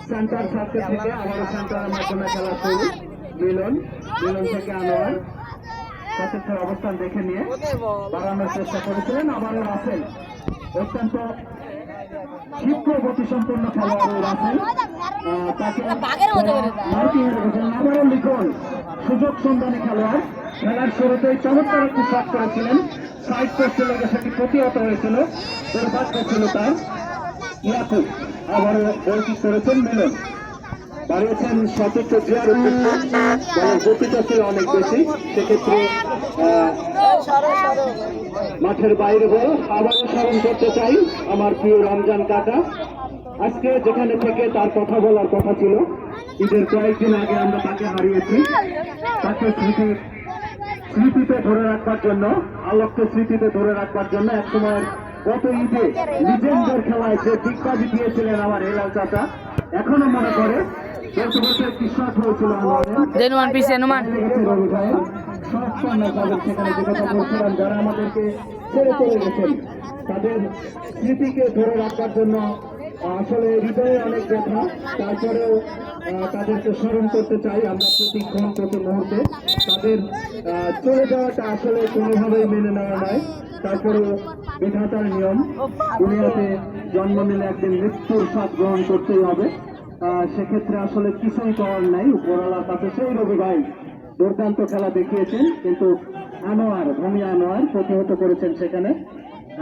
Centre circle থেকে আবারও সেন্টারের মাধ্যমে খেলা শুরু। মিলন থেকে আনোয়ার সতীর্থের অবস্থান দেখে নিয়ে বাড়ানোর চেষ্টা করেছিলেন। আবারও রাসেল, অত্যন্ত ক্ষিপ্র গতিসম্পন্ন খেলোয়াড় রাসেল, তাকে আবারও লিখন সুযোগ সন্ধানী খেলোয়াড়। খেলার শুরুতেই চমৎকার একটি শট করেছিলেন, সাইড পোস্টে লেগে সেটি প্রতিহত হয়েছিল, দুর্ভাগ্য ছিল তার। ইয়াকুব আবারও গোল কিক করেছেন মিলন, বাড়িয়েছেন সতীর্থ জিয়ার উদ্দেশ্যে। গতিটা ছিল অনেক বেশি, সেক্ষেত্রে মাঠের বাইরে বল। আবারও স্মরণ করতে চাই আমার প্রিয় রমজান কাকা, আজকে যেখানে থেকে তার কথা বলার কথা ছিল, ঈদের কয়েকদিন আগে আমরা তাকে হারিয়েছি। তাকে স্মৃতিতে ধরে রাখবার জন্য, আলোককে স্মৃতিতে ধরে রাখবার জন্য একসময় গত ঈদে লিজেন্ডের খেলায় যে দিগ্বাজি দিয়েছিলেন আমার হেলাল চাচা, এখনো মনে করে বলতে বলতে একটি শট হয়েছিল যারা আমাদেরকে ছেড়ে চলে গেছেন, তাদের স্মৃতিকে ধরে রাখবার জন্য আসলে হৃদয়ে অনেক ব্যথা। তারপরেও তাদেরকে স্মরণ করতে চাই আমরা প্রতিক্ষণ, প্রতি মুহূর্তে। তাদের চলে যাওয়াটা আসলে কোনোভাবেই মেনে নেওয়া নয়, তারপরেও বিধাতার নিয়ম, দুনিয়াতে জন্ম নিলে একদিন মৃত্যুর স্বাদ গ্রহণ করতেই হবে। সেক্ষেত্রে আসলে কিছুই করার নাই, উপরওয়ালার কাছে। সেই রবি ভাই দুর্দান্ত খেলা দেখিয়েছেন, কিন্তু ভূমি আনোয়ার প্রতিহত করেছেন সেখানে।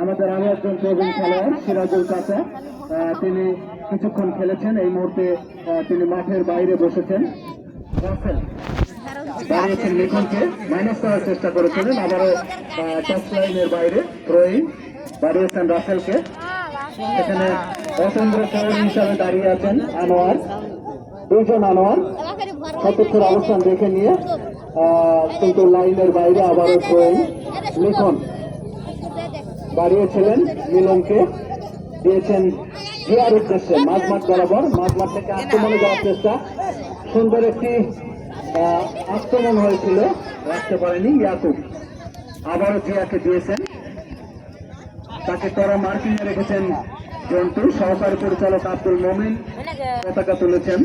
আমাদের আরো একজন প্রবীণ খেলোয়াড় সিরাজুল চাচা, তিনি কিছুক্ষণ খেলেছেন, এই মুহূর্তে তিনি মাঠের বাইরে বসেছেন। দাঁড়িয়েছেন লিখনকে মাইনাস করার চেষ্টা করেছিলেন, আবারও টাচ লাইনের বাইরে থ্রোয়িং। দাঁড়িয়েছেন রাসেলকে, এখানে অচন্দ্র সৌর হিসাবে দাঁড়িয়ে আছেন আনোয়ার, দুইজন আনোয়ার সতীর্থের অবস্থান দেখে নিয়ে, কিন্তু লাইনের বাইরে আবারও থ্রোয়িং। লিখন বাড়িয়েছিলেন মিলনকে, দিয়েছেন জিয়ার উদ্দেশ্যে মাঝমাঠ বরাবর। মাঝমাঠ থেকে আক্রমণে যাওয়ার চেষ্টা, সুন্দর একটি আক্রমণ হয়েছিল, রাখতে পারেনি ইয়াকুব। আবারও জিয়াকে দিয়েছেন, তাকে কড়া মার্কিং এ রেখেছেন জন্টু। সহকারী পরিচালক আব্দুল মোমিন পতাকা তুলেছেন।